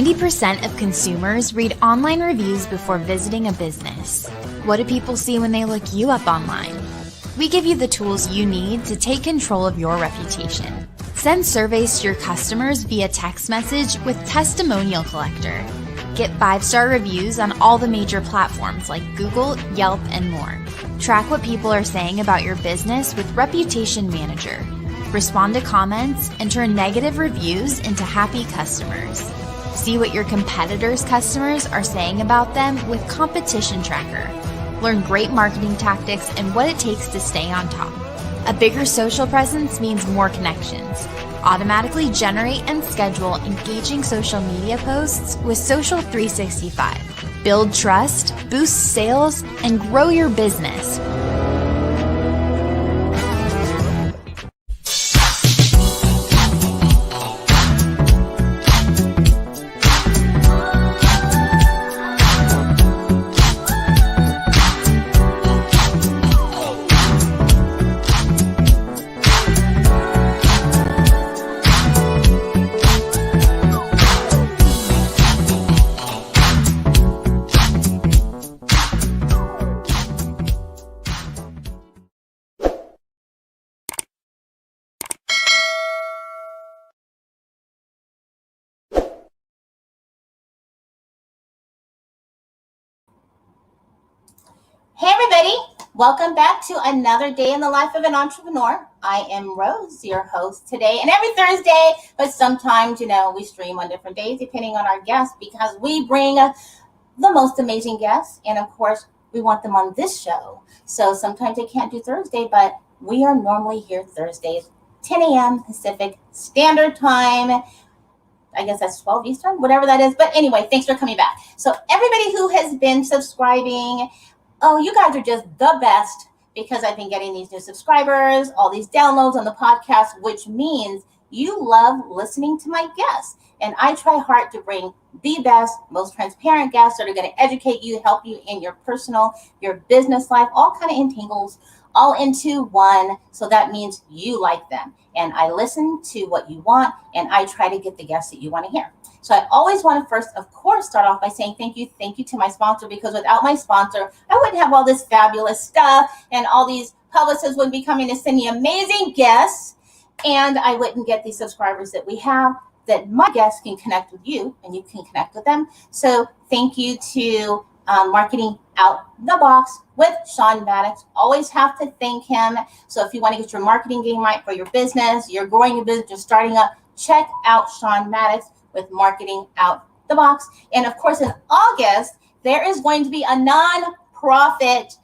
90% of consumers read online reviews before visiting a business. What do people see when they look you up online? We give you the tools you need to take control of your reputation. Send surveys to your customers via text message with Testimonial Collector. Get 5-star reviews on all the major platforms like Google, Yelp, and more. Track what people are saying about your business with Reputation Manager. Respond to comments and turn negative reviews into happy customers. See what your competitors' customers are saying about them with Competition Tracker. Learn great marketing tactics and what it takes to stay on top. A bigger social presence means more connections. Automatically generate and schedule engaging social media posts with Social 365. Build trust, boost sales, and grow your business. Hey everybody, welcome back to another day in the life of an entrepreneur. I am Rose, your host today, and every Thursday, but sometimes, we stream on different days depending on our guests because we bring the most amazing guests, and of course, we want them on this show. So sometimes they can't do Thursday, but we are normally here Thursdays, 10 a.m. Pacific Standard Time. I guess that's 12 Eastern, whatever that is. But anyway, thanks for coming back. So everybody who has been subscribing, oh, you guys are just the best because I've been getting these new subscribers, all these downloads on the podcast, which means you love listening to my guests. And I try hard to bring the best, most transparent guests that are going to educate you, help you in your personal, your business life, all kind of entangles all into one. So that means you like them. And I listen to what you want, and I try to get the guests that you want to hear. So I always want to first, of course, start off by saying thank you to my sponsor, because without my sponsor, I wouldn't have all this fabulous stuff, and all these publicists wouldn't be coming to send me amazing guests, and I wouldn't get these subscribers that we have, that my guests can connect with you, and you can connect with them. So thank you to Marketing Out the Box with Sean Maddox. Always have to thank him. So if you want to get your marketing game right for your business, you're growing your business, you're starting up, check out Sean Maddox with Marketing Out the Box. And of course, in August, there is going to be a non-profit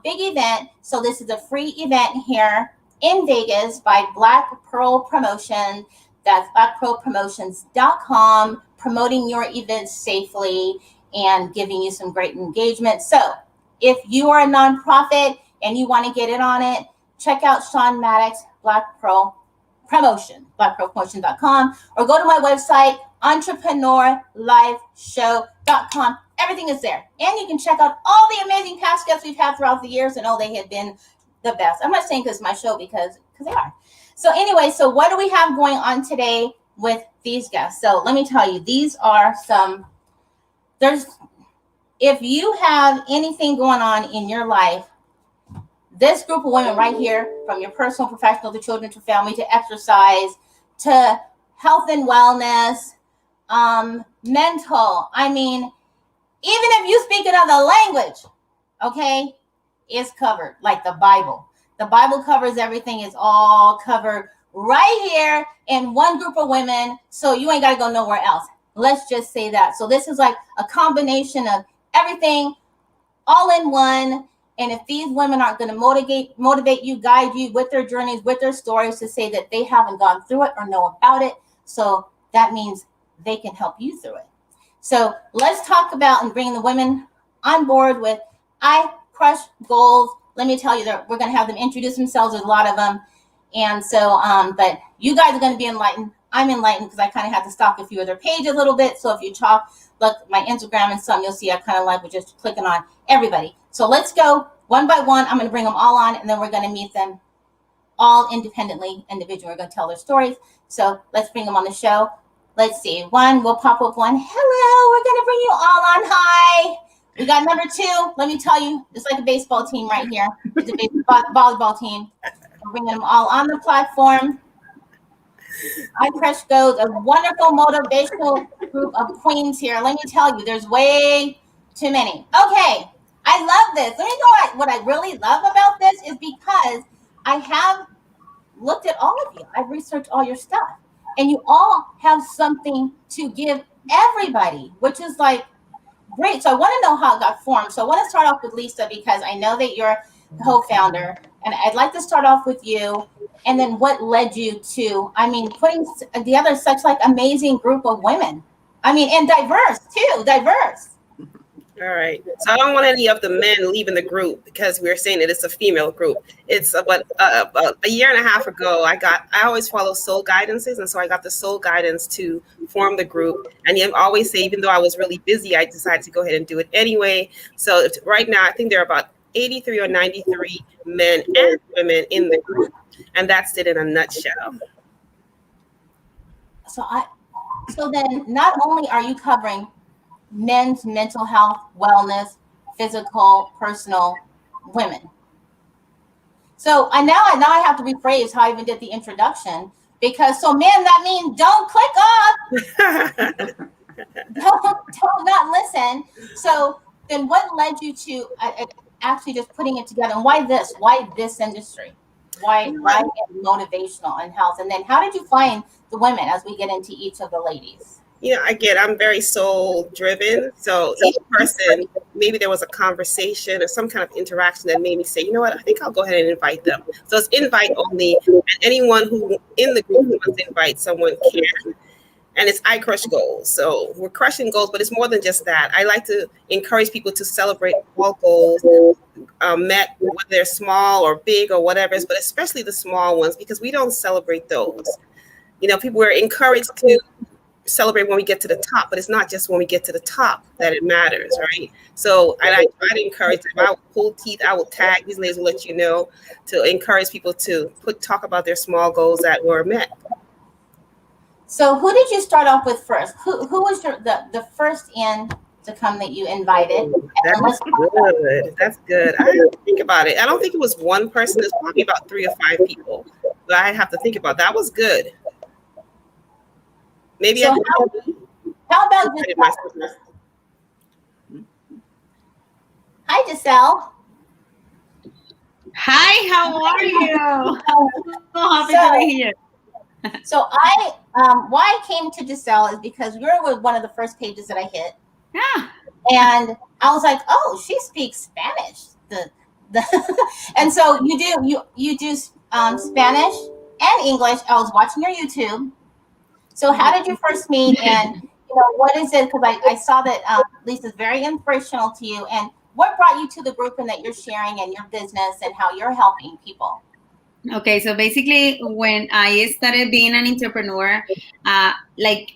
big event. So this is a free event here in Vegas by Black Pearl Promotion. That's blackpearlpromotions.com, promoting your events safely and giving you some great engagement. So if you are a nonprofit and you want to get in on it, check out Sean Maddox, Black Pearl Promotion, blackpearlpromotion.com, or go to my website, entrepreneurlifeshow.com. Everything is there. And you can check out all the amazing past guests we've had throughout the years, and they have been the best. I'm not saying because it's my show, because they are. So anyway, so what do we have going on today with these guests? So let me tell you, these are some, if you have anything going on in your life, this group of women right here, from your personal, professional, to children, to family, to exercise, to health and wellness, mental, even if you speak another language, okay, is covered, like the Bible. The Bible covers everything. It's all covered right here in one group of women, so you ain't got to go nowhere else. Let's just say that. So this is like a combination of everything all in one. And if these women aren't going to motivate you, guide you with their journeys, with their stories, to say that they haven't gone through it or know about it, so that means they can help you through it. So let's talk about and bring the women on board with iCrushGoals. Let me tell you that we're going to have them introduce themselves. There's a lot of them. And so, but you guys are going to be enlightened. I'm enlightened because I kind of had to stalk a few of their pages a little bit. So if you look my Instagram and some, you'll see I kind of like with just clicking on everybody. So let's go one by one. I'm going to bring them all on, and then we're going to meet them all independently, individually. We're going to tell their stories. So let's bring them on the show. Let's see. One, we'll pop up one. Hello, we're going to bring you all on high. We got number 2. Let me tell you, it's like a baseball team right here. It's a volleyball team. We're bringing them all on the platform. iCrushGoals, a wonderful motivational group of queens here. Let me tell you, there's way too many. Okay, I love this. Let me know what I really love about this is because I have looked at all of you. I've researched all your stuff. And you all have something to give everybody, which is like great. So I want to know how it got formed. So I want to start off with Lisa because I know that you're co-founder. And I'd like to start off with you. And then what led you to, putting together such like amazing group of women. And diverse too, diverse. All right. So I don't want any of the men leaving the group because we were saying that it's a female group. It's about a year and a half ago. I always follow soul guidances. And so I got the soul guidance to form the group. And I always say, even though I was really busy, I decided to go ahead and do it anyway. So right now, I think there are about 83 or 93 men and women in the group. And that's it in a nutshell. So then not only are you covering men's mental health, wellness, physical, personal, women. So now I have to rephrase how I even did the introduction because men, that means don't click off. don't not listen. So then what led you to actually just putting it together? And why this industry? Why motivational and health? And then how did you find the women as we get into each of the ladies? I'm very soul driven. So each person, maybe there was a conversation or some kind of interaction that made me say, you know what, I think I'll go ahead and invite them. So it's invite only. And anyone who in the group who wants to invite someone can. And it's iCrushGoals. So we're crushing goals, but it's more than just that. I like to encourage people to celebrate all goals, met whether they're small or big or whatever, but especially the small ones, because we don't celebrate those. People were encouraged to celebrate when we get to the top, but it's not just when we get to the top that it matters, right? So I try to encourage them. I will pull teeth, I will tag, these ladies will let you know, to encourage people to talk about their small goals that were met. So who did you start off with first? Who was the first in to come that you invited? That's good. That's good. I have to think about it. I don't think it was one person. It's probably about 3 or 5 people. But I have to think about that. That was good. Maybe so how about Giselle? Hi, Giselle. Hi, how are you? So happy to be here. So why I came to Giselle is because you were one of the first pages that I hit. Yeah. And I was like, oh, she speaks Spanish. And so you do Spanish and English. I was watching your YouTube. So how did you first meet, and what is it? Because I saw that Lisa's very inspirational to you. And what brought you to the group and that you're sharing and your business and how you're helping people? Okay, so basically, when I started being an entrepreneur, something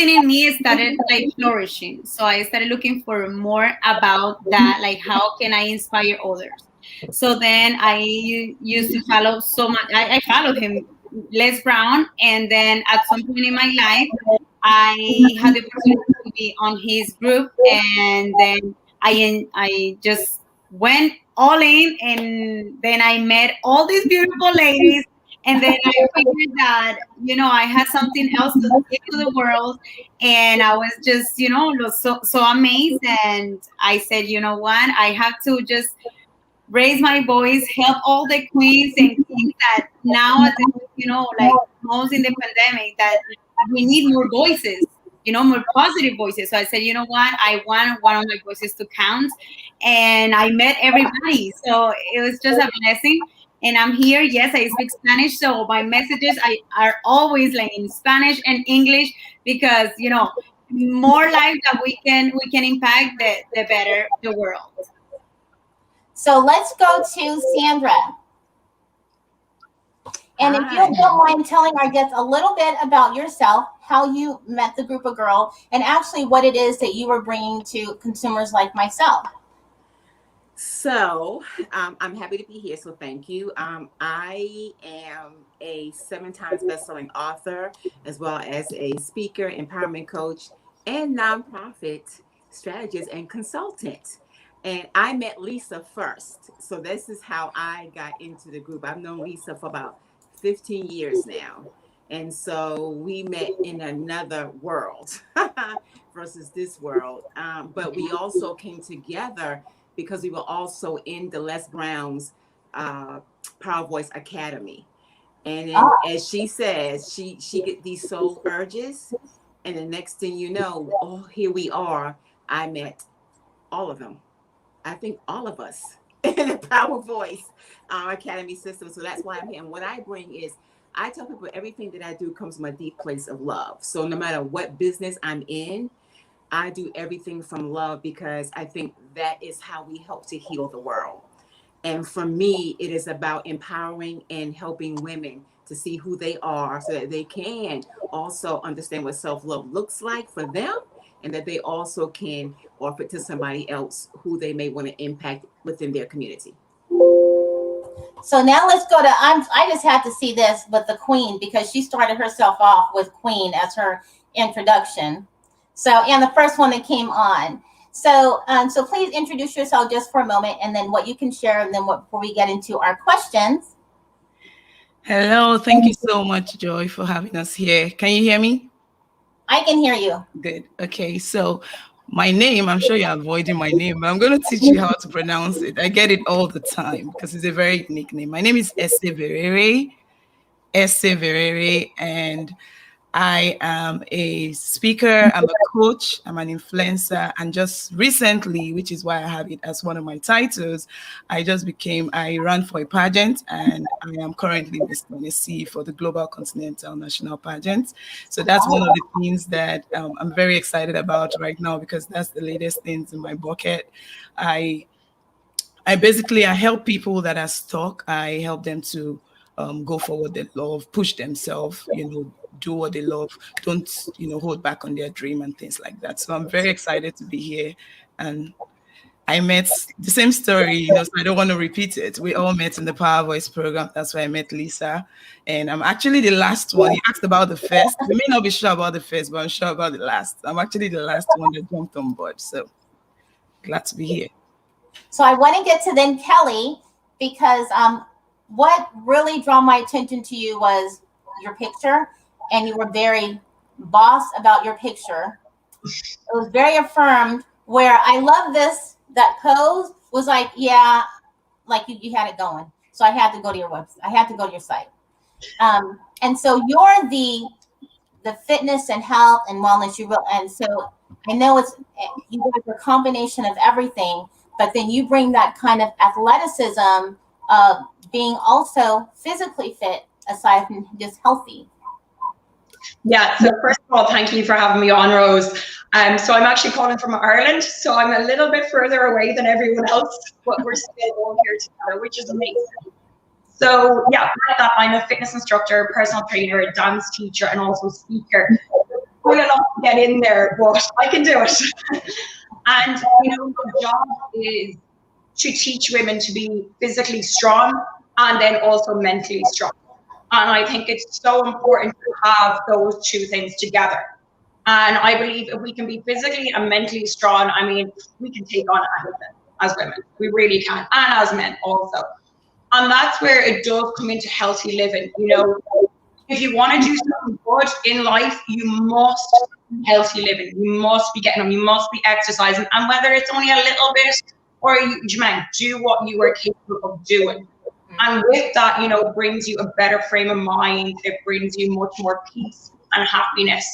in me started flourishing. So I started looking for more about that, like how can I inspire others. So then I used to follow so much. I followed him, Les Brown, and then at some point in my life, I had the opportunity to be on his group, and then I just went all in, and then I met all these beautiful ladies, and then I figured that I had something else to give to the world, and I was just so amazed, and I said, you know what, I have to just raise my voice, help all the queens and kings that now, most in the pandemic, that we need more voices, more positive voices. So I said, you know what, I want one of my voices to count, and I met everybody. So it was just a blessing. And I'm here. Yes, I speak Spanish, so my messages are always in Spanish and English, because more lives that we can impact, the better the world. So let's go to Sandra. And if you don't mind telling our guests a little bit about yourself, how you met the group of girls, and actually what it is that you were bringing to consumers like myself. So I'm happy to be here. So thank you. I am a 7 times best-selling author, as well as a speaker, empowerment coach, and nonprofit strategist and consultant. And I met Lisa first. So this is how I got into the group. I've known Lisa for about 15 years now. And so we met in another world versus this world. But we also came together because we were also in the Les Brown's Power Voice Academy. And then, as she says, she get these soul urges. And the next thing you know, oh, here we are. I met all of them. I think all of us in the Power Voice Academy system. So that's why I'm here. And what I bring is, I tell people everything that I do comes from a deep place of love. So no matter what business I'm in, I do everything from love, because I think that is how we help to heal the world. And for me, it is about empowering and helping women to see who they are so that they can also understand what self-love looks like for them, and that they also can offer it to somebody else who they may want to impact within their community. So now let's go to, I just had to see this with the Queen, because she started herself off with Queen as her introduction. So, and the first one that came on. So, so please introduce yourself just for a moment, and then what you can share, and then before we get into our questions. Hello, thank you so much, Joy, for having us here. Can you hear me? I can hear you. Good. Okay, so my name, I'm sure you're avoiding my name, but I'm going to teach you how to pronounce it. I get it all the time because it's a very unique name. My name is Verere, and I am a speaker, I'm a coach, I'm an influencer, and just recently, which is why I have it as one of my titles, I ran for a pageant, and I am currently Miss Tennessee for the Global Continental National Pageant. So that's one of the things that I'm very excited about right now, because that's the latest things in my bucket. I help people that are stuck. I help them to go for what they love, push themselves, do what they love, don't, hold back on their dream and things like that. So I'm very excited to be here. And I met the same story, so I don't want to repeat it. We all met in the Power Voice program. That's where I met Lisa. And I'm actually the last one. You asked about the first. You may not be sure about the first, but I'm sure about the last. I'm actually the last one that jumped on board. So glad to be here. So I want to get to then Kelly, because what really drew my attention to you was your picture, and you were very boss about your picture. It was very affirmed, where I love this, that pose was like, yeah, like you had it going. So I had to go to your website. I had to go to your site. And so you're the fitness and health and wellness. And so I know you guys are a combination of everything, but then you bring that kind of athleticism of being also physically fit, aside from just healthy. Yeah, so first of all, thank you for having me on, Rose. So I'm actually calling from Ireland, so I'm a little bit further away than everyone else, but we're still all here together, which is amazing. So yeah, like that, I'm a fitness instructor, personal trainer, dance teacher, and also speaker. Quite a lot to get in there, but I can do it. And the job is to teach women to be physically strong and then also mentally strong. And I think it's so important to have those two things together. And I believe if we can be physically and mentally strong, we can take on anything as women. We really can, and as men also. And that's where it does come into healthy living. If you want to do something good in life, you must be healthy living. You must be getting them. You must be exercising. And whether it's only a little bit, or do what you are capable of doing. And with that, it brings you a better frame of mind. It brings you much more peace and happiness.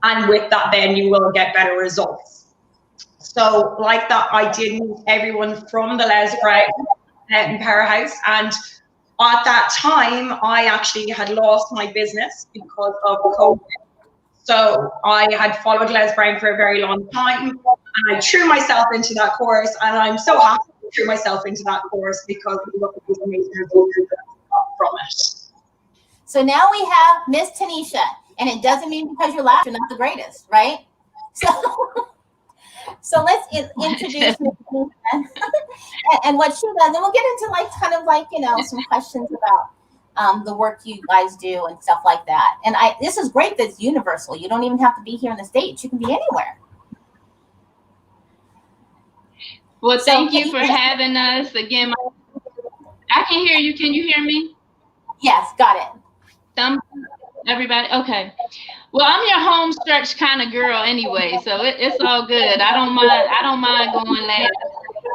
And with that, then you will get better results. So like that, I did meet everyone from the Les Brown in Powerhouse. And at that time, I actually had lost my business because of COVID. So I had followed Les Brown for a very long time. And I threw myself into that course. And I'm so happy I threw myself into that course, because look at these amazing results from it. So now we have Miss Tanisha, and it doesn't mean because you're last, you're not the greatest, right? So let's introduce Miss Tanisha. and what she does, and we'll get into like kind of like, you know, some questions about the work you guys do and stuff like that. And this is great that it's universal. You don't even have to be here in the States. You can be anywhere. Well, thank you for having us again. I can hear you. Can you hear me? Yes, got it. Everybody, okay. Well, I'm your home stretch kind of girl anyway, so it's all good. I don't mind going last.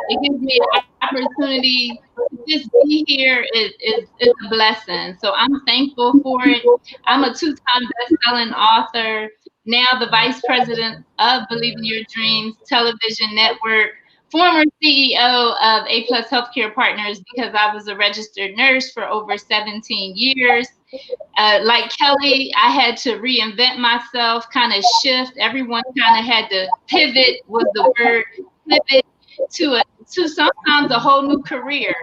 It gives me an opportunity to just be here. It's a blessing. So I'm thankful for it. I'm a 2-time best-selling author, now the vice president of Believe in Your Dreams television network, former CEO of A+ Healthcare Partners because I was a registered nurse for over 17 years. Like Kelly, I had to reinvent myself, kind of shift. Everyone kind of had to pivot, was the word, pivot to sometimes a whole new career.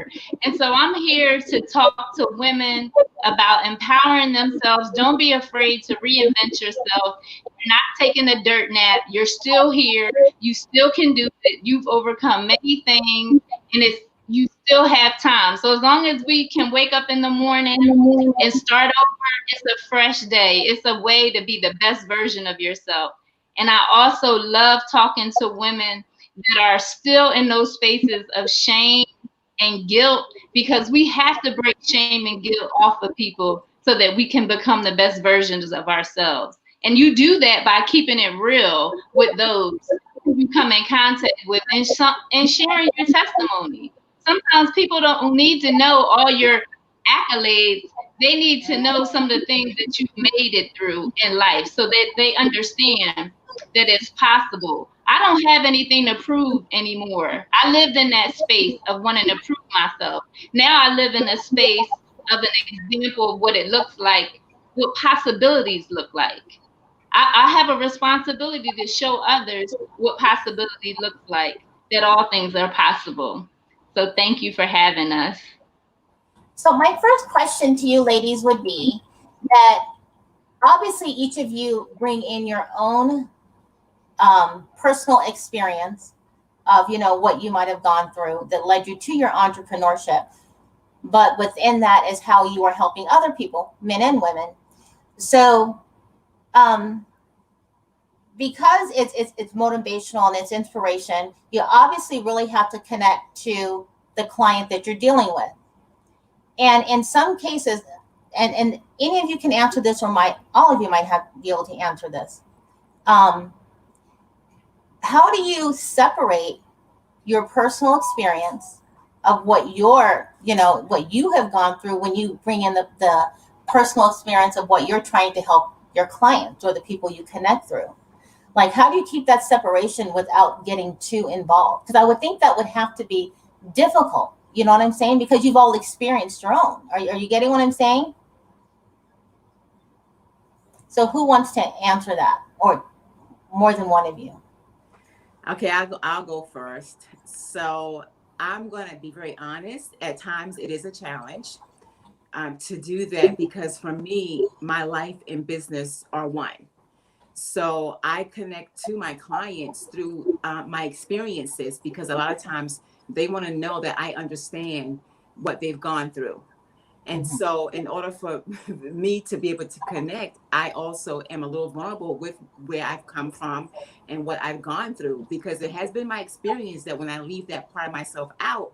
And so I'm here to talk to women about empowering themselves. Don't be afraid to reinvent yourself. You're not taking a dirt nap. You're still here. You still can do it. You've overcome many things, and you still have time. So as long as we can wake up in the morning and start over, it's a fresh day. It's a way to be the best version of yourself. And I also love talking to women that are still in those spaces of shame and guilt, because we have to break shame and guilt off of people so that we can become the best versions of ourselves. And you do that by keeping it real with those who you come in contact with and sharing your testimony. Sometimes people don't need to know all your accolades. They need to know some of the things that you've made it through in life so that they understand that it's possible. I don't have anything to prove anymore. I lived in that space of wanting to prove myself. Now I live in a space of an example of what it looks like, what possibilities look like. I have a responsibility to show others what possibility looks like, that all things are possible. So thank you for having us. So my first question to you ladies would be that obviously each of you bring in your own personal experience of, you know, what you might have gone through that led you to your entrepreneurship. But within that is how you are helping other people, men and women. So because it's motivational and it's inspiration, you obviously really have to connect to the client that you're dealing with. And in some cases, and any of you can answer this, or all of you might be able to answer this. How do you separate your personal experience of what what you have gone through when you bring in the personal experience of what you're trying to help your clients or the people you connect through? Like, how do you keep that separation without getting too involved? Because I would think that would have to be difficult. You know what I'm saying? Because you've all experienced your own. Are you getting what I'm saying? So who wants to answer that, or more than one of you? Okay, I'll go first. So I'm going to be very honest. At times it is a challenge to do that, because for me, my life and business are one. So I connect to my clients through my experiences, because a lot of times they want to know that I understand what they've gone through. And so in order for me to be able to connect, I also am a little vulnerable with where I've come from and what I've gone through, because it has been my experience that when I leave that part of myself out,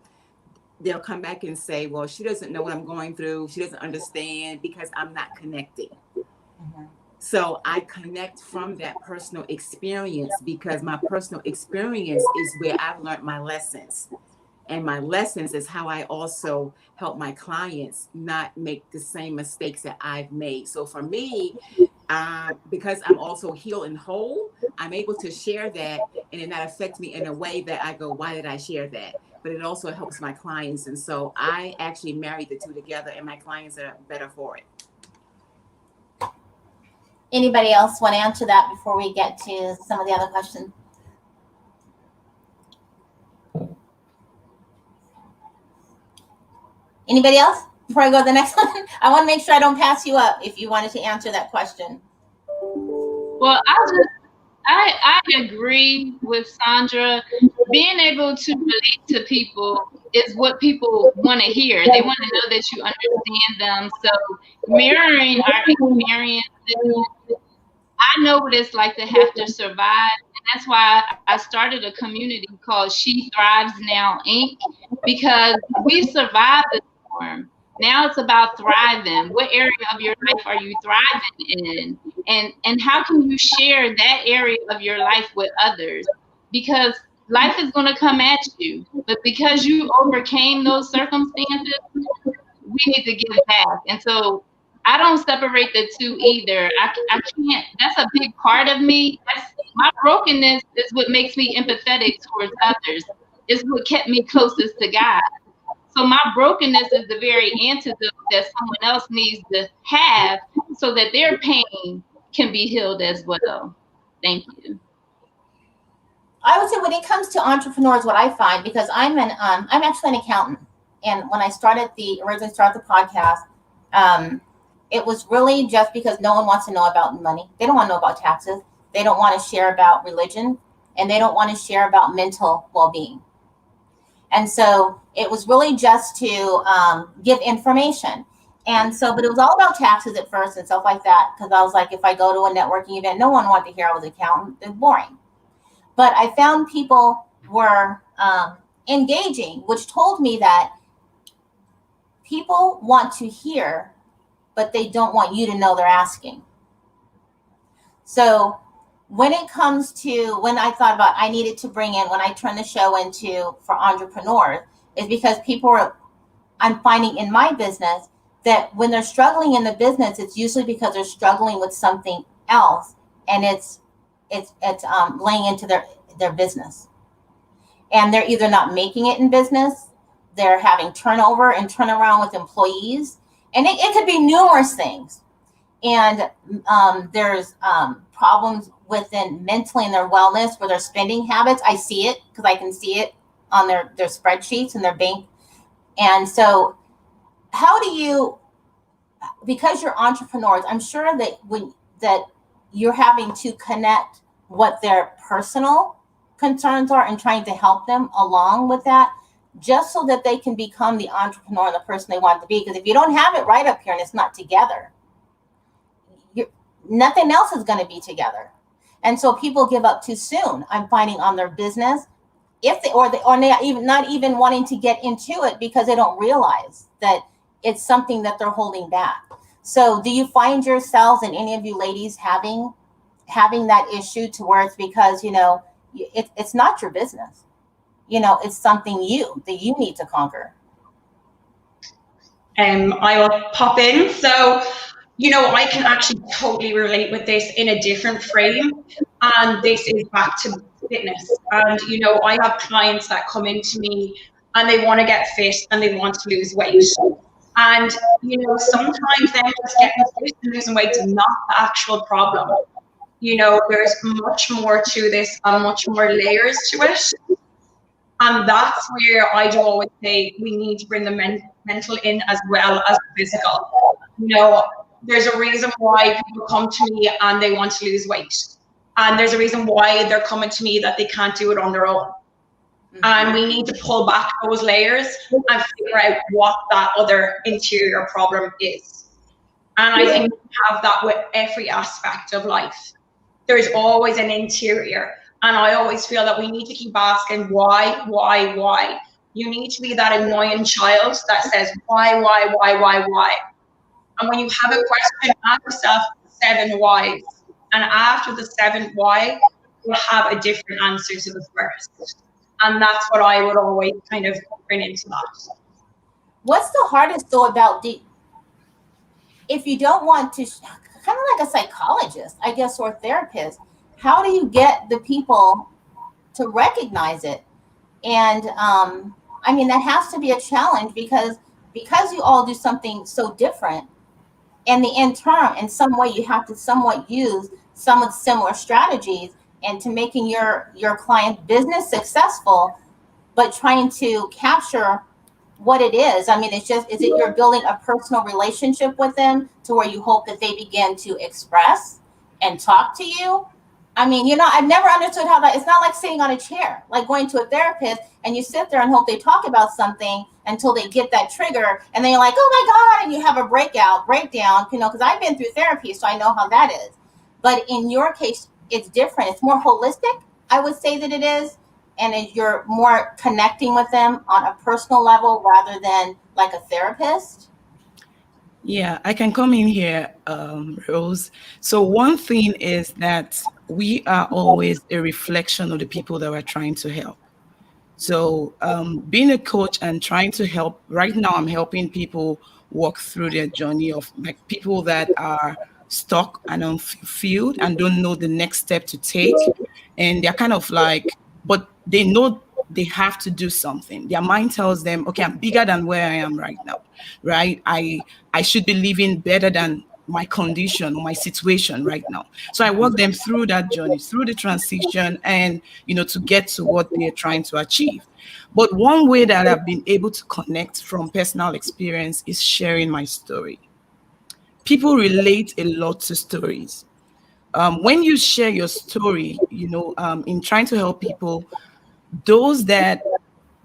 they'll come back and say, well, she doesn't know what I'm going through. She doesn't understand, because I'm not connecting. So I connect from that personal experience, because my personal experience is where I've learned my lessons. And my lessons is how I also help my clients not make the same mistakes that I've made. So for me, because I'm also healed and whole, I'm able to share that, and it not affect me in a way that I go, why did I share that? But it also helps my clients. And so I actually married the two together, and my clients are better for it. Anybody else want to answer that before we get to some of the other questions? Anybody else before I go to the next one? I want to make sure I don't pass you up if you wanted to answer that question. Well, I agree with Sandra. being able to relate to people is what people want to hear. They want to know that you understand them. So mirroring our experiences, I know what it's like to have to survive. And that's why I started a community called She Thrives Now, Inc., because we survived the storm. Now it's about thriving. What area of your life are you thriving in? And how can you share that area of your life with others? Because life is going to come at you. But because you overcame those circumstances, we need to give back. And so I don't separate the two either. I can't. That's a big part of me. My brokenness is what makes me empathetic towards others. It's what kept me closest to God. So my brokenness is the very antidote that someone else needs to have so that their pain can be healed as well. Thank you. I would say when it comes to entrepreneurs, what I find, because I'm actually an accountant, and when I originally started the podcast, it was really just because no one wants to know about money. They don't want to know about taxes. They don't want to share about religion, and they don't want to share about mental well-being. And so it was really just to give information. And so, but it was all about taxes at first and stuff like that, because I was like, if I go to a networking event, no one wanted to hear I was an accountant. It's boring. But I found people were engaging, which told me that people want to hear, but they don't want you to know they're asking. So when it comes to, when I thought about, I needed to bring in, when I turned the show into for entrepreneurs, is because I'm finding in my business that when they're struggling in the business, it's usually because they're struggling with something else, and it's laying into their business. And they're either not making it in business, they're having turnover and turnaround with employees, and it could be numerous things. And there's problems within mentally and their wellness, with their spending habits. I see it because I can see it on their spreadsheets and their bank. And so how do you, because you're entrepreneurs, I'm sure that you're having to connect what their personal concerns are and trying to help them along with that, just so that they can become the entrepreneur and the person they want to be. Because if you don't have it right up here and it's not together, nothing else is going to be together. And so people give up too soon, I'm finding, on their business, if they not even wanting to get into it because they don't realize that it's something that they're holding back. So do you find yourselves, and any of you ladies, having that issue to where it's because, it's not your business, it's something that you need to conquer? I will pop in. So, I can actually totally relate with this in a different frame. And this is back to fitness. And, I have clients that come into me and they want to get fit and they want to lose weight. And, sometimes them just getting fit and losing weight is not the actual problem. There's much more to this and much more layers to it. And that's where I do always say we need to bring the mental in as well as the physical. There's a reason why people come to me and they want to lose weight. And there's a reason why they're coming to me that they can't do it on their own. Mm-hmm. And we need to pull back those layers and figure out what that other interior problem is. And I think we have that with every aspect of life. There's always an interior. And I always feel that we need to keep asking why? You need to be that annoying child that says, why? And when you have a question, ask yourself 7 whys. And after the 7th why, you'll have a different answer to the first. And that's what I would always kind of bring into that. What's the hardest though about if you don't want to, kind of like a psychologist, I guess, or a therapist, how do you get the people to recognize it? And that has to be a challenge because you all do something so different. And in some way, you have to somewhat use some of the similar strategies into making your client business successful, but trying to capture what it is. Is it you're building a personal relationship with them to where you hope that they begin to express and talk to you? I mean, I've never understood how that, it's not like sitting on a chair, like going to a therapist and you sit there and hope they talk about something until they get that trigger. And then you're like, oh my God, and you have a breakdown, because I've been through therapy, so I know how that is. But in your case, it's different. It's more holistic, I would say that it is. And you're more connecting with them on a personal level rather than like a therapist. Yeah, I can come in here, Rose. So one thing is that we are always a reflection of the people that we're trying to help. So being a coach and trying to help, right now I'm helping people walk through their journey of like people that are stuck and unfulfilled and don't know the next step to take. And they're kind of like, but they know they have to do something. Their mind tells them, okay, I'm bigger than where I am right now, right? I should be living better than my condition or my situation right now. So I walk them through that journey, through the transition, and to get to what they're trying to achieve. But one way that I've been able to connect from personal experience is sharing my story. People relate a lot to stories. When you share your story, in trying to help people, those that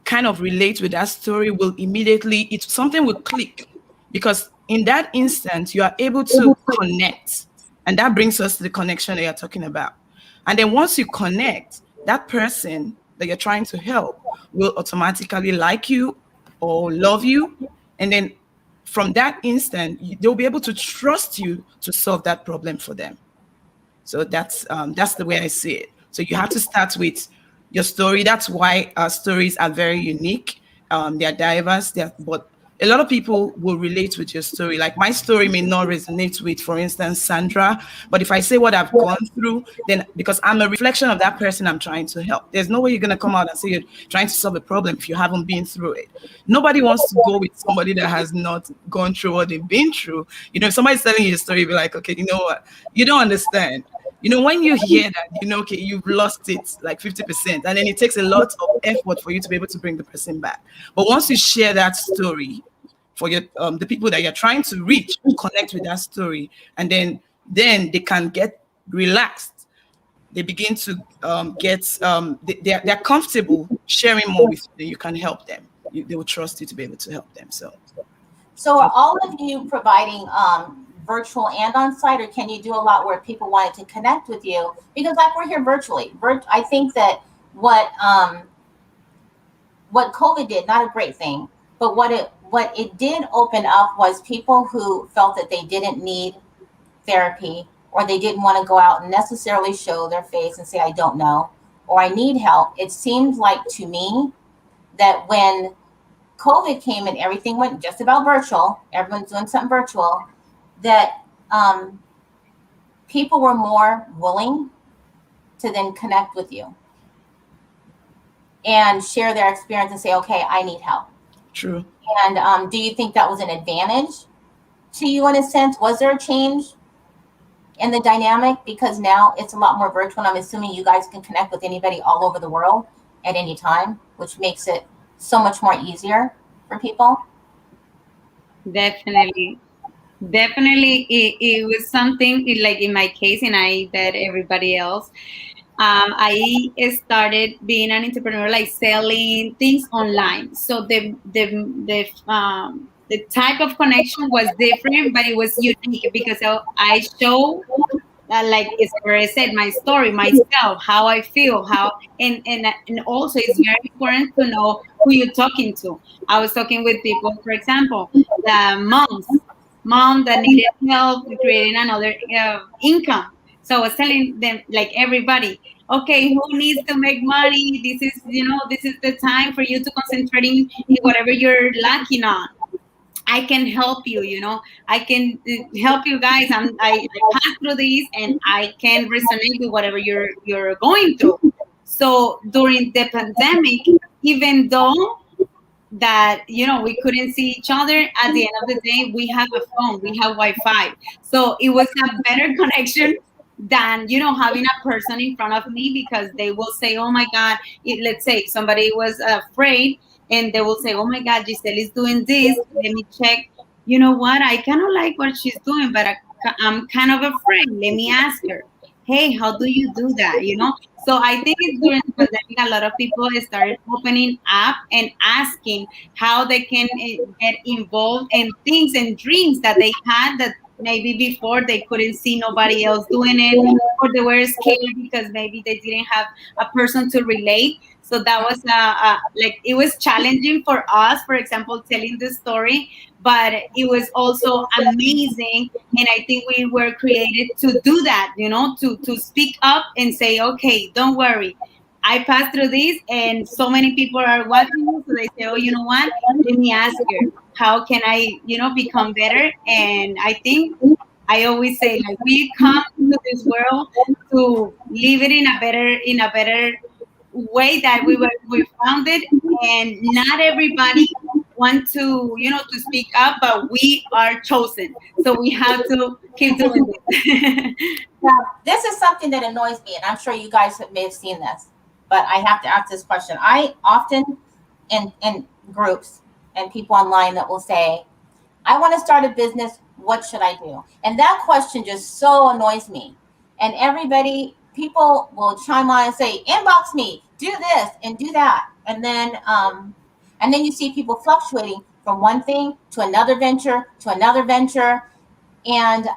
kind of relate with that story will immediately, something will click, because in that instant you are able to connect, and that brings us to the connection that you're talking about. And then once you connect, that person that you're trying to help will automatically like you or love you, and then from that instant they'll be able to trust you to solve that problem for them. So that's the way I see it. So you have to start with your story. That's why our stories are very unique. They're diverse. But a lot of people will relate with your story. Like my story may not resonate with, for instance, Sandra. But if I say what I've gone through, then because I'm a reflection of that person I'm trying to help. There's no way you're going to come out and say you're trying to solve a problem if you haven't been through it. Nobody wants to go with somebody that has not gone through what they've been through. If somebody's telling you a story, be like, okay, you know what? You don't understand. When you hear that, okay, you've lost it like 50%, and then it takes a lot of effort for you to be able to bring the person back. But once you share that story for your the people that you're trying to reach, connect with that story, and then they can get relaxed. They begin to they're comfortable sharing more with you. You can help them. They will trust you to be able to help them. So are all of you providing virtual and on-site, or can you do a lot where people wanted to connect with you? Because like we're here virtually. I think that what COVID did, not a great thing, but what it did open up was people who felt that they didn't need therapy, or they didn't want to go out and necessarily show their face and say, I don't know, or I need help. It seemed like to me that when COVID came and everything went just about virtual, everyone's doing something virtual, that people were more willing to then connect with you and share their experience and say, okay, I need help. True. And do you think that was an advantage to you in a sense? Was there a change in the dynamic? Because now it's a lot more virtual, and I'm assuming you guys can connect with anybody all over the world at any time, which makes it so much more easier for people. Definitely, it was something like in my case, and I did everybody else. I started being an entrepreneur, like selling things online. So the type of connection was different, but it was unique because I show, like I said, my story, myself, how I feel, and also it's very important to know who you're talking to. I was talking with people, for example, the mom that needed help creating another income. So I was telling them, like everybody, okay, who needs to make money? This is the time for you to concentrate in whatever you're lacking on. I can help you, I can help you guys. I pass through this, and I can resonate with whatever you're going through. So during the pandemic, even though that we couldn't see each other, at the end of the day we have a phone, we have Wi-Fi, so it was a better connection than having a person in front of me, because they will say, oh my God, let's say somebody was afraid, and they will say, oh my God, Giselle is doing this, let me check. You know what, I kind of like what she's doing, but I'm kind of afraid, let me ask her. hey, how do you do that? So I think it's during the pandemic, a lot of people started opening up and asking how they can get involved in things and dreams that they had that maybe before they couldn't see nobody else doing it, or they were scared because maybe they didn't have a person to relate. So that was like, it was challenging for us, for example, telling the story, but it was also amazing. And I think we were created to do that, to speak up and say, okay, don't worry, I passed through this, and so many people are watching you. So they say, oh, you know what? Let me ask you, how can I, become better? And I think I always say, like, we come to this world to live it in a better way that we found it. And not everybody want to, to speak up, but we are chosen. So we have to keep doing this. Now, this is something that annoys me, and I'm sure you guys may have seen this, but I have to ask this question. I often, in groups and people online that will say, I want to start a business, what should I do? And that question just so annoys me. And people will chime on and say, inbox me, do this and do that. And then you see people fluctuating from one thing to another venture to another venture. And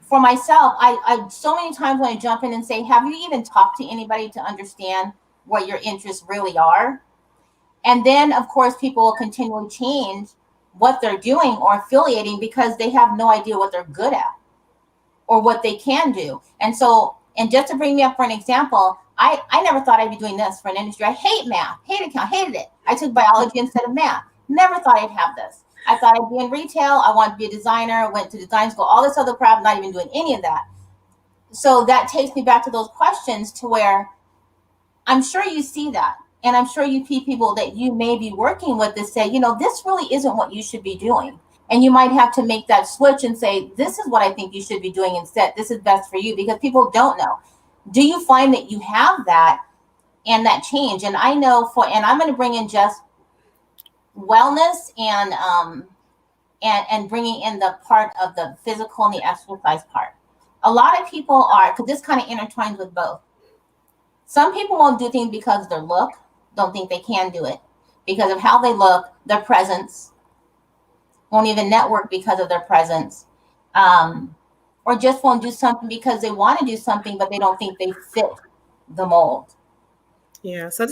for myself, I so many times when I jump in and say, have you even talked to anybody to understand what your interests really are? And then, of course, people will continually change what they're doing or affiliating because they have no idea what they're good at or what they can do. And just to bring me up for an example, I never thought I'd be doing this for an industry. I hate math, hate account, hated it. I took biology instead of math. Never thought I'd have this. I thought I'd be in retail. I wanted to be a designer, went to design school, all this other crap, not even doing any of that. So that takes me back to those questions to where I'm sure you see that. And I'm sure you see people that you may be working with that say, this really isn't what you should be doing. And you might have to make that switch and say, this is what I think you should be doing instead. This is best for you, because people don't know. Do you find that you have that and that change? And I know and I'm going to bring in just wellness and bringing in the part of the physical and the exercise part. A lot of people are, because this kind of intertwines with both. Some people won't do things because of their look, don't think they can do it because of how they look, their presence, won't even network because of their presence, or just won't do something because they want to do something, but they don't think they fit the mold. Yeah, so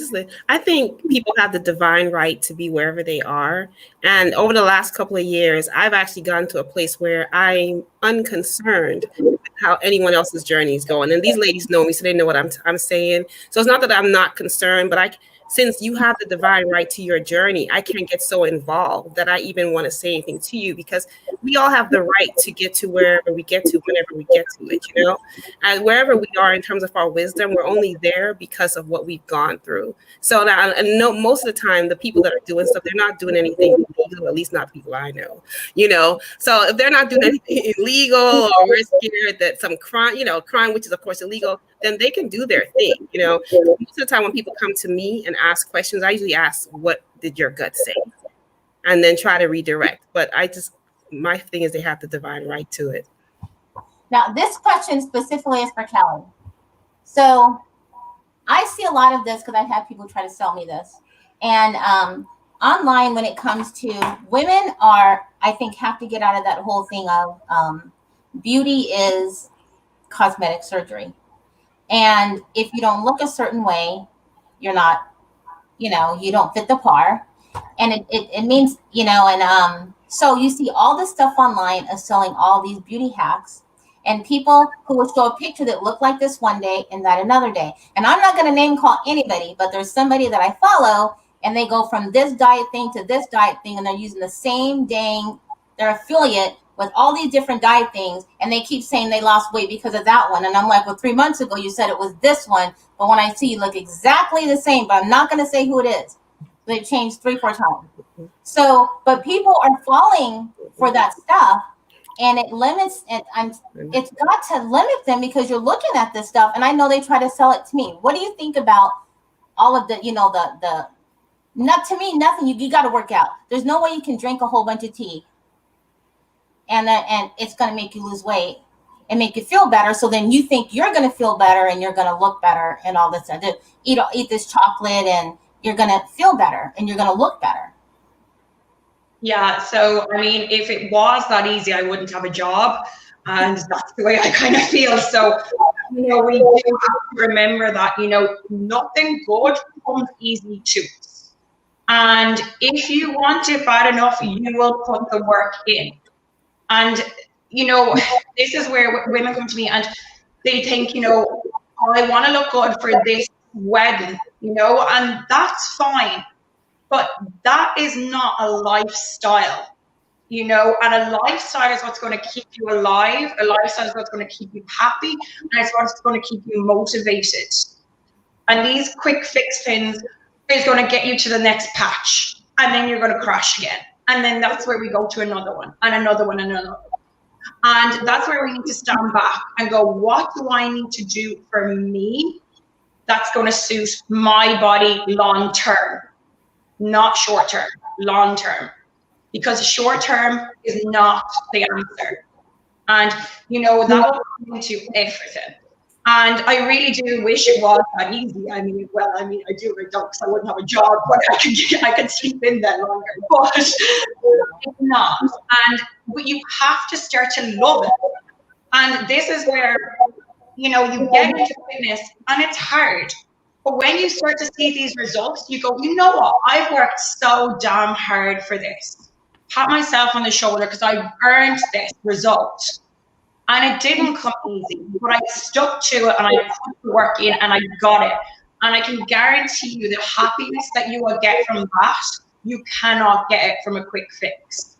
I think people have the divine right to be wherever they are. And over the last couple of years, I've actually gotten to a place where I'm unconcerned with how anyone else's journey is going. And these ladies know me, so they know what I'm saying. So it's not that I'm not concerned, but since you have the divine right to your journey, I can't get so involved that I even want to say anything to you, because we all have the right to get to wherever we get to, whenever we get to it, and wherever we are in terms of our wisdom, we're only there because of what we've gone through. So now, and no, most of the time, the people that are doing stuff, they're not doing anything illegal, at least not people I know, so if they're not doing anything illegal, or we're scared that some crime, which is of course illegal, then they can do their thing. Most of the time when people come to me and ask questions, I usually ask, what did your gut say? And then try to redirect. But my thing is they have the divine right to it. Now, this question specifically is for Kelly. So I see a lot of this because I've had people try to sell me this. And online, when it comes to women I think, have to get out of that whole thing of beauty is cosmetic surgery. And if you don't look a certain way, you're not, you don't fit the par. And it means, so you see all this stuff online of selling all these beauty hacks, and people who will show a picture that look like this one day and that another day. And I'm not going to name call anybody, but there's somebody that I follow, and they go from this diet thing to this diet thing, and they're using the same they're affiliate with all these different diet things, and they keep saying they lost weight because of that one. And I'm like, well, 3 months ago you said it was this one, but when I see you look exactly the same, but I'm not going to say who it is. They've changed 3-4 times. So, but people are falling for that stuff, and it limits it. It's got to limit them, because you're looking at this stuff, and I know they try to sell it to me. What do you think about all of the not to me, nothing. You got to work out. There's no way you can drink a whole bunch of tea and it's going to make you lose weight. and make you feel better. So then you think you're going to feel better and you're going to look better and all this. Eat this chocolate and you're going to feel better and you're going to look better. Yeah. So, I mean, if it was that easy, I wouldn't have a job. And that's the way I kind of feel. So, we do have to remember that, nothing good comes easy to us. And if you want it bad enough, you will put the work in. And, this is where women come to me and they think, I want to look good for this wedding, and that's fine. But that is not a lifestyle. And a lifestyle is what's going to keep you alive. A lifestyle is what's going to keep you happy, and it's what's going to keep you motivated. And these quick fix things is going to get you to the next patch, and then you're going to crash again. And then that's where we go to another one, and another one, and another one. And that's where we need to stand back and go, what do I need to do for me that's going to suit my body long term? Not short term, long term. Because short term is not the answer. And, that will come into everything. And I really do wish it was that easy. I do, I don't, because I wouldn't have a job, but I could sleep in there longer. But it's not. And you have to start to love it. And this is where, you get into fitness and it's hard. But when you start to see these results, you go, you know what? I've worked so damn hard for this. Pat myself on the shoulder because I've earned this result. And it didn't come easy, but I stuck to it and I put the work in and I got it. And I can guarantee you the happiness that you will get from that, you cannot get it from a quick fix.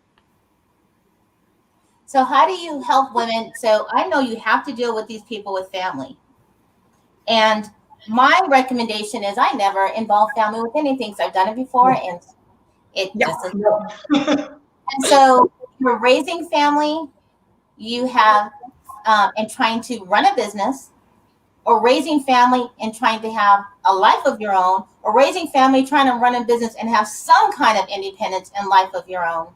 So how do you help women? So I know you have to deal with these people with family. And my recommendation is I never involve family with anything because I've done it before and it just isn't. And so you're raising family, you have, and trying to run a business, or raising family and trying to have a life of your own, or raising family, trying to run a business and have some kind of independence and life of your own.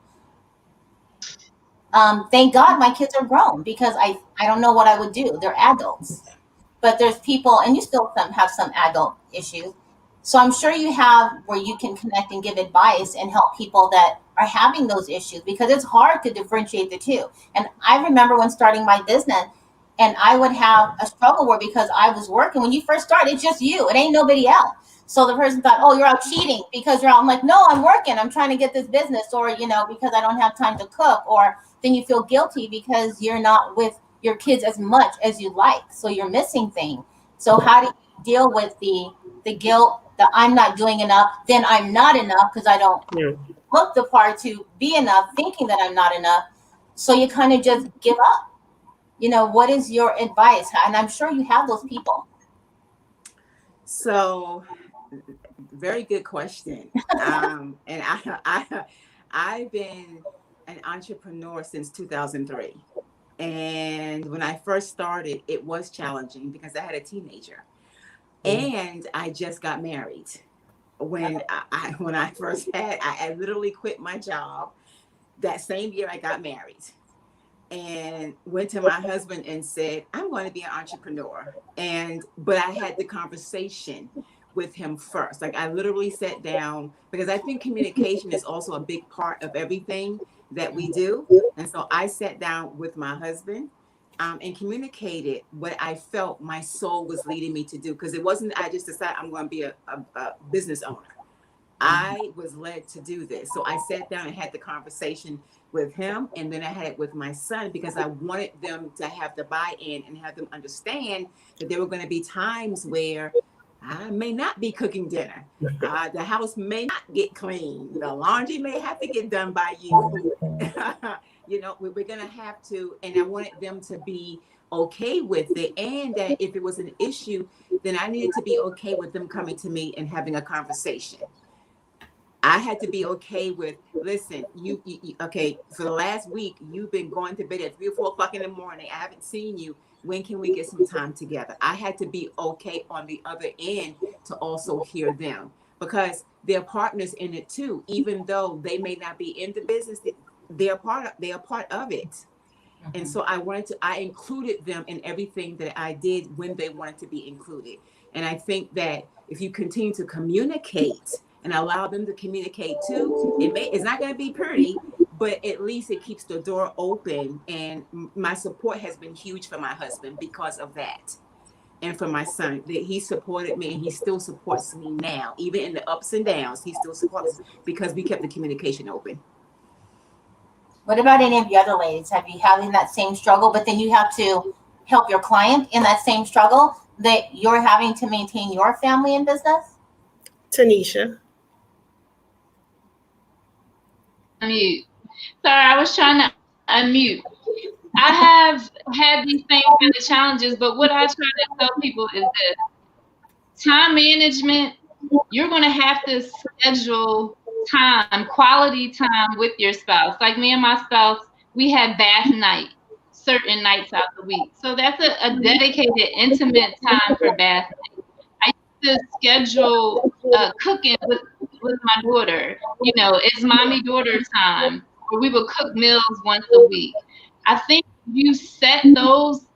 Thank God my kids are grown because I don't know what I would do. They're adults. But there's people, and you still have some adult issues. So I'm sure you have where you can connect and give advice and help people that are having those issues, because it's hard to differentiate the two. And I remember when starting my business, and I would have a struggle where, because I was working, when you first start, it's just you. It ain't nobody else. So the person thought, oh, you're out cheating because you're out. I'm like, no, I'm working. I'm trying to get this business, or, because I don't have time to cook. Or then you feel guilty because you're not with your kids as much as you like. So you're missing things. So how do you deal with the guilt that I'm not doing enough? Then I'm not enough because I don't look the part to be enough, thinking that I'm not enough. So you kind of just give up. What is your advice? And I'm sure you have those people. So, very good question. And I've been an entrepreneur since 2003. And when I first started, it was challenging because I had a teenager, and I just got married. When I first I literally quit my job that same year I got married, and went to my husband and said, I'm going to be an entrepreneur. But I had the conversation with him first. Like, I literally sat down, because I think communication is also a big part of everything that we do. And so I sat down with my husband and communicated what I felt my soul was leading me to do. Because it wasn't, I just decided I'm going to be a business owner. I was led to do this. So I sat down and had the conversation with him, and then I had it with my son, because I wanted them to have the buy-in and have them understand that there were going to be times where I may not be cooking dinner. The house may not get clean. The laundry may have to get done by you. We're going to have to, and I wanted them to be okay with it. And that if it was an issue, then I needed to be okay with them coming to me and having a conversation. I had to be okay with, listen, you okay, for the last week, you've been going to bed at 3 or 4 o'clock in the morning. I haven't seen you. When can we get some time together? I had to be okay on the other end to also hear them, because they're partners in it too. Even though they may not be in the business, they're part of it. And so I included them in everything that I did when they wanted to be included. And I think that if you continue to communicate and allow them to communicate too, it's not going to be pretty, but at least it keeps the door open. And my support has been huge for my husband because of that. And for my son, that he supported me, and he still supports me now, even in the ups and downs. He still supports because we kept the communication open. What about any of the other ladies? Have you having that same struggle, but then you have to help your client in that same struggle that you're having to maintain your family and business? Tanisha. Unmute. Sorry, I was trying to unmute. I have had these same kind of challenges, but what I try to tell people is this: time management, you're going to have to schedule time, quality time with your spouse. Like me and my spouse, we have bath night, certain nights out the week. So that's a dedicated, intimate time for bath night. I used to schedule cooking with my daughter. You know, it's mommy-daughter time, where we would cook meals once a week. I think you set those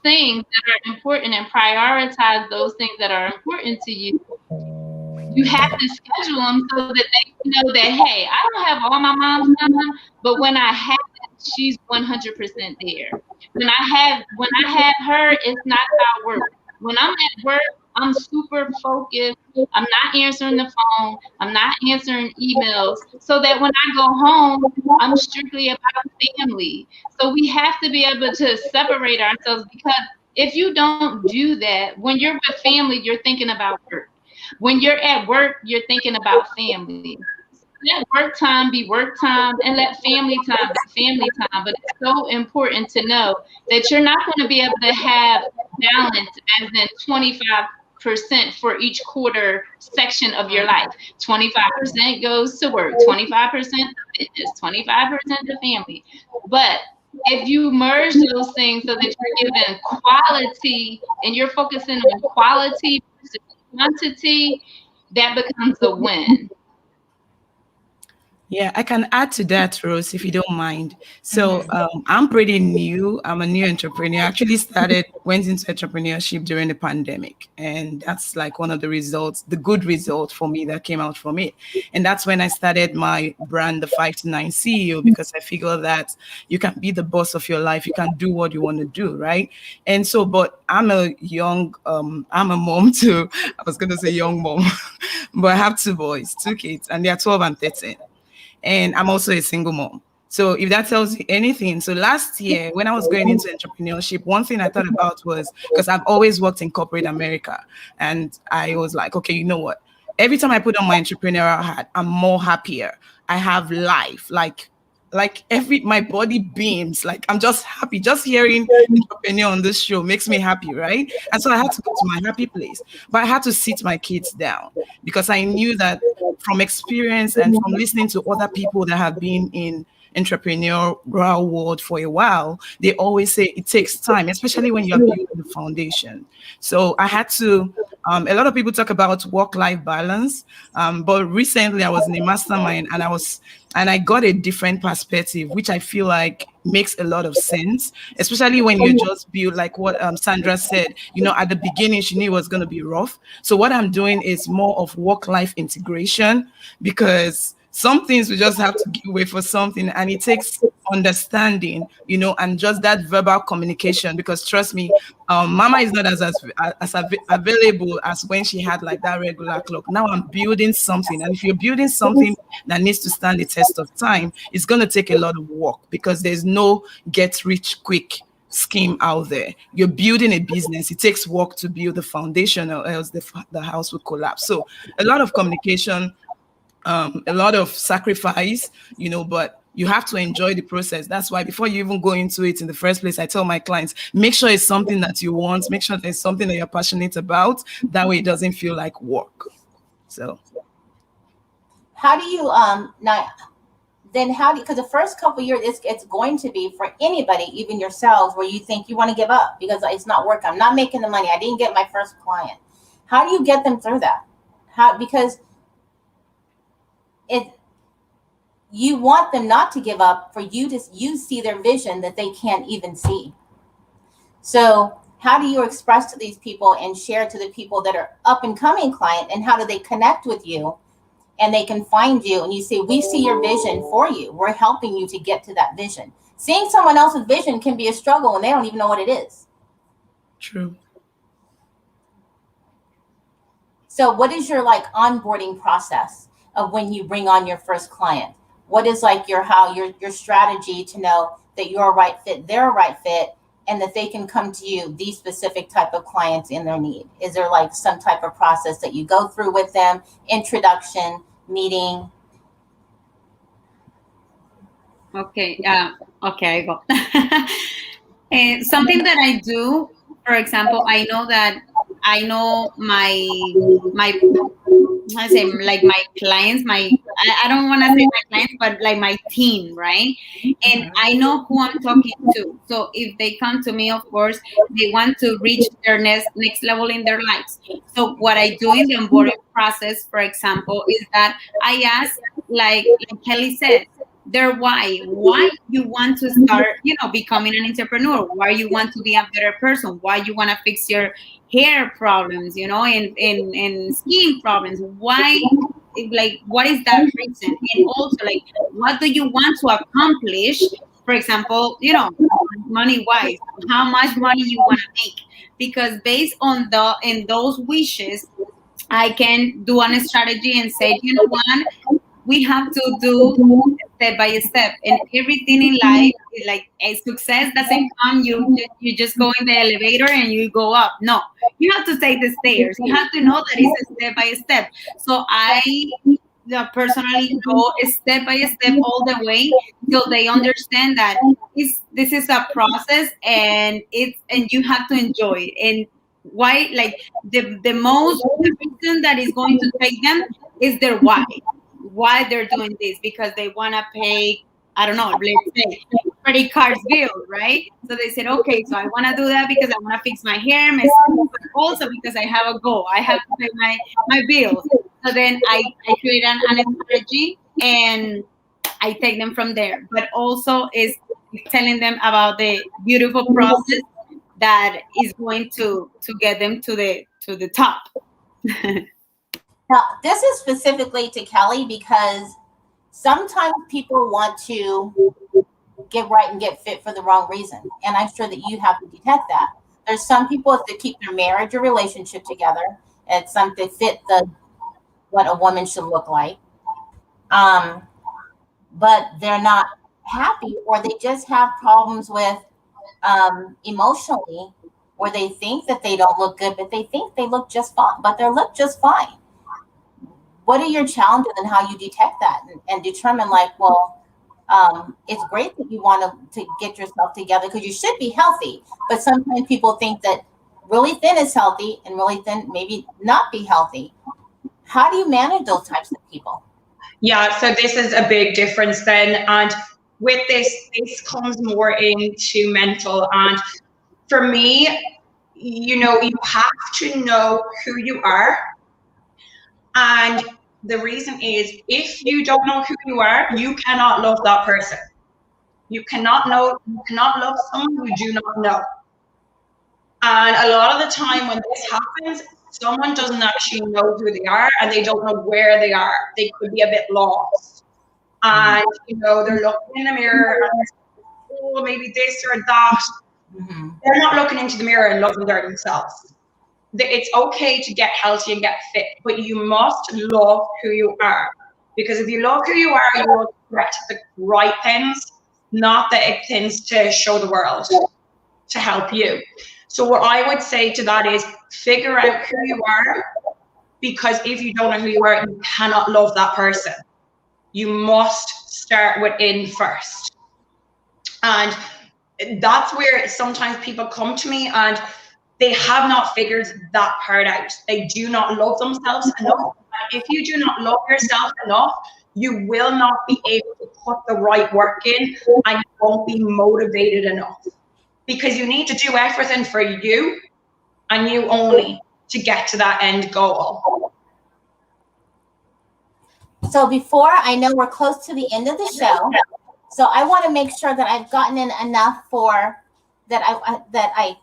things that are important and prioritize those things that are important to you. You have to schedule them so that they know that, hey, I don't have all my mom's time, but when I have it, she's 100% there. When I have her, it's not about work. When I'm at work, I'm super focused. I'm not answering the phone. I'm not answering emails. So that when I go home, I'm strictly about family. So we have to be able to separate ourselves, because if you don't do that, when you're with family, you're thinking about work. When you're at work, you're thinking about family. Let work time be work time, and let family time be family time. But it's so important to know that you're not going to be able to have balance as in 25% for each quarter section of your life. 25% goes to work, 25% to fitness, 25% to family. But if you merge those things so that you're giving quality and you're focusing on quality versus quantity, that becomes a win. Yeah, I can add to that, Rose, if you don't mind. So I'm pretty new. I'm a new entrepreneur. I actually went into entrepreneurship during the pandemic. And that's like one of the results, the good result for me that came out from it. And that's when I started my brand, the 5 to 9 CEO, because I figured that you can be the boss of your life. You can do what you want to do, right? And so, but I'm a mom too. I was going to say young mom, but I have 2 boys, 2 kids, and they're 12 and 13. And I'm also a single mom. So if that tells you anything, so last year when I was going into entrepreneurship, one thing I thought about was, because I've always worked in corporate America, and I was like, okay, you know what? Every time I put on my entrepreneurial hat, I'm more happier. I have life, like my body beams, like I'm just happy. Just hearing entrepreneur on this show makes me happy, right? And so I had to go to my happy place, but I had to sit my kids down, because I knew that from experience and from listening to other people that have been in entrepreneurial world for a while, they always say it takes time, especially when you're building the foundation. So I had to, a lot of people talk about work-life balance, but recently I was in a mastermind and I got a different perspective, which I feel like makes a lot of sense, especially when you just build, like what Sandra said, at the beginning, she knew it was going to be rough. So what I'm doing is more of work-life integration, because some things we just have to give away for something, and it takes understanding, and just that verbal communication, because trust me, mama is not as available as when she had like that regular clock. Now I'm building something, and if you're building something that needs to stand the test of time, it's going to take a lot of work, because there's no get rich quick scheme out there. You're building a business. It takes work to build the foundation, or else the house will collapse. So a lot of communication, a lot of sacrifice, but you have to enjoy the process. That's why before you even go into it in the first place, I tell my clients, make sure it's something that you want, make sure there's something that you're passionate about. That way it doesn't feel like work. So how do you because the first couple of years it's going to be for anybody, even yourselves, where you think you want to give up because it's not working, I'm not making the money, I didn't get my first client. How do you get them through that? Because you want them not to give up for you see their vision that they can't even see. So how do you express to these people and share to the people that are up and coming client, and how do they connect with you and they can find you and you say, we see your vision for you. We're helping you to get to that vision. Seeing someone else's vision can be a struggle and they don't even know what it is. True. So what is your like onboarding process of when you bring on your first client? What is like your strategy to know that you're a right fit, they're a right fit, and that they can come to you, these specific type of clients in their need? Is there like some type of process that you go through with them? Introduction, meeting? Okay. Okay, I go. Something that I do, for example, I know my I say like my clients, I don't want to say my clients, but like my team, right? And I know who I'm talking to. So if they come to me, of course, they want to reach their next level in their lives. So what I do in the onboarding process, for example, is that I ask, like Kelly said, their why you want to start, becoming an entrepreneur, why you want to be a better person, why you want to fix your hair problems, and skin problems, why, like, what is that reason? And also, like, what do you want to accomplish? For example, money wise, how much money you want to make, because based on those wishes, I can do a strategy and say, you know what, we have to do step by step, and everything in life is like a success doesn't come. You just go in the elevator and you go up. No, you have to take the stairs. You have to know that it's a step by step. So I personally go step by step all the way till they understand that this is a process, and you have to enjoy it. And why, like, the reason that is going to take them is their why they're doing this, because they want to pay, I don't know, let's say credit cards bill, right? So they said, okay, so I want to do that because I want to fix my hair, my skin, but also because I have a goal. I have to pay my bills. So then I create an strategy and I take them from there. But also is telling them about the beautiful process that is going to get them to the top. Now, this is specifically to Kelly because sometimes people want to get right and get fit for the wrong reason. And I'm sure that you have to detect that. There's some people that keep their marriage or relationship together. It's something fit what a woman should look like. But they're not happy, or they just have problems with emotionally, or they think that they don't look good, but they think they look just fine, but they look just fine. What are your challenges and how you detect that and determine, like, well, it's great that you want to get yourself together because you should be healthy, but sometimes people think that really thin is healthy and really thin maybe not be healthy. How do you manage those types of people? Yeah, so this is a big difference then. And with this comes more into mental. And for me, you have to know who you are. And the reason is, if you don't know who you are, you cannot love that person. You cannot love someone you do not know. And a lot of the time when this happens, someone doesn't actually know who they are and they don't know where they are. They could be a bit lost. And, they're looking in the mirror and they're saying, oh, maybe this or that. Mm-hmm. They're not looking into the mirror and loving themselves. It's okay to get healthy and get fit, but you must love who you are. Because if you love who you are, you will express the right things, not the things to show the world, to help you. So what I would say to that is figure out who you are, because if you don't know who you are, you cannot love that person. You must start within first. And that's where sometimes people come to me and they have not figured that part out. They do not love themselves enough. If you do not love yourself enough, you will not be able to put the right work in and you won't be motivated enough. Because you need to do everything for you and you only to get to that end goal. So before, I know we're close to the end of the show, so I want to make sure that I've gotten in enough for that I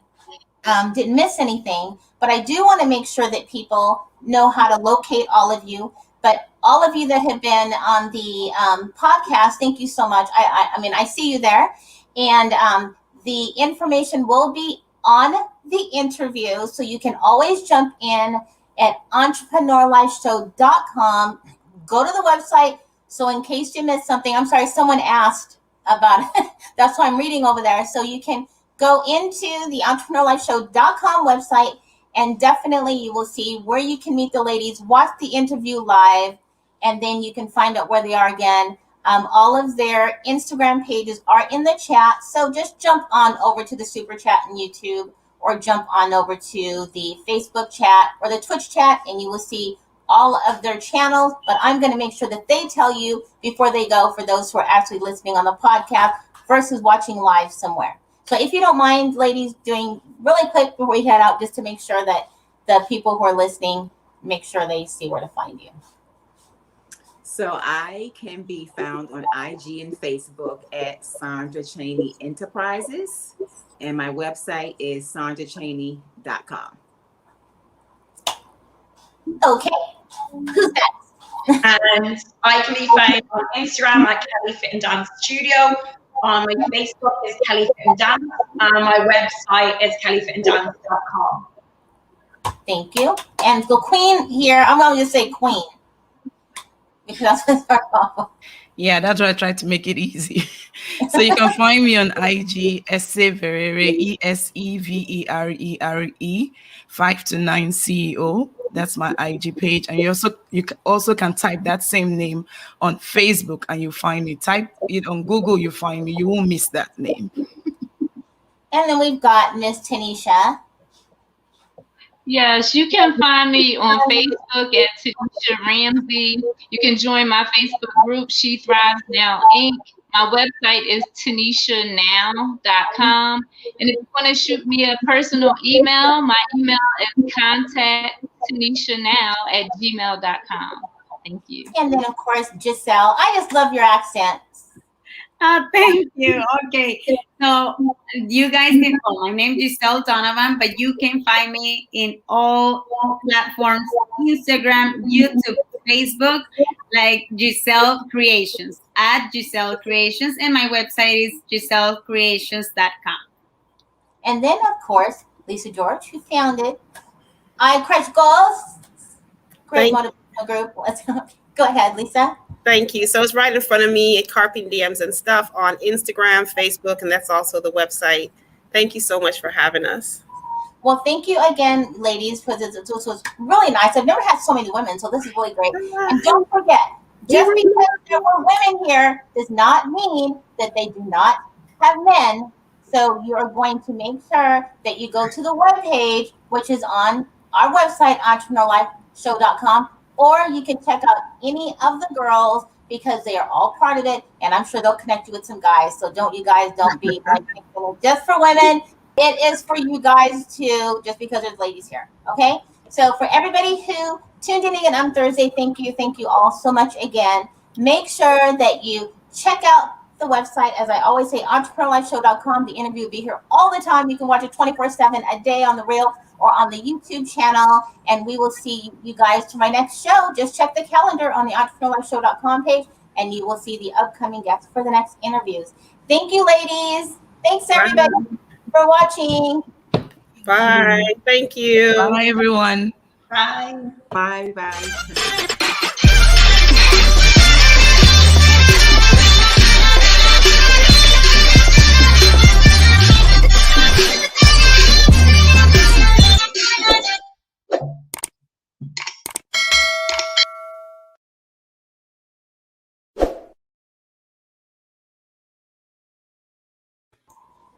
didn't miss anything. But I do want to make sure that people know how to locate all of you. But all of you that have been on the podcast, thank you so much. I mean, I see you there, and the information will be on the interview, so you can always jump in at entrepreneurlifeshow.com. Go to the website. So in case you missed something, I'm sorry, someone asked about it. That's why I'm reading over there. So you can go into the entrepreneurlifeshow.com website, and definitely you will see where you can meet the ladies, watch the interview live, and then you can find out where they are again. All of their Instagram pages are in the chat. So just jump on over to the super chat on YouTube, or jump on over to the Facebook chat or the Twitch chat, and you will see all of their channels. But I'm going to make sure that they tell you before they go, for those who are actually listening on the podcast versus watching live somewhere. So if you don't mind, ladies, doing really quick before we head out, just to make sure that the people who are listening, make sure they see where to find you. So I can be found on IG and Facebook at Sandra Cheney Enterprises, and my website is sandracheney.com. Okay, who's next? And I can be found on Instagram at Kelly Fit and Dance Studio. On my Facebook is Kelly Fit and Dance. And my website is kellyfitanddance.com. Thank you. And the queen here, I'm going to just say queen, because that's what start off. Yeah, that's why I tried to make it easy. So you can find me on IG, Eseverere, ESEVERERE 529 CEO. That's my IG page. And you also can type that same name on Facebook and you find me. Type it on Google, you find me. You won't miss that name. And then we've got Miss Tanisha. Yes, you can find me on Facebook at Tanisha Ramsey. You can join my Facebook group, She Thrives Now Inc. My website is TanishaNow.com. And if you want to shoot me a personal email, my email is contact@TanishaNow@gmail.com. Thank you. And then, of course, Giselle. I just love your accent. Thank you. Okay. So you guys can call. My name is Giselle Donovan, but you can find me in all platforms, Instagram, YouTube, Facebook, like Giselle Creations, at Giselle Creations, and my website is GiselleCreations.com. And then, of course, Lisa George, who founded iCrushGoals, great motivational group. Let's go ahead, Lisa. Thank you. So it's right in front of me, carping DMs and stuff on Instagram, Facebook, and that's also the website. Thank you so much for having us. Well, thank you again, ladies, because this was really nice. I've never had so many women, so this is really great. And don't forget, just because there were women here does not mean that they do not have men. So you are going to make sure that you go to the webpage, which is on our website, entrepreneurlifeshow.com, or you can check out any of the girls, because they are all part of it, and I'm sure they'll connect you with some guys. So don't be like just for women. It is for you guys too, just because there's ladies here. Okay. So for everybody who tuned in again on Thursday, thank you all so much again. Make sure that you check out the website, as I always say, entrepreneurlifeshow.com. The interview will be here all the time. You can watch it 24/7 a day on the reel or on the YouTube channel, and we will see you guys to my next show. Just check the calendar on the entrepreneurlifeshow.com page, and you will see the upcoming guests for the next interviews. Thank you, ladies. Thanks, everybody, for watching. Bye. Thank you. Bye, everyone. Bye. Bye.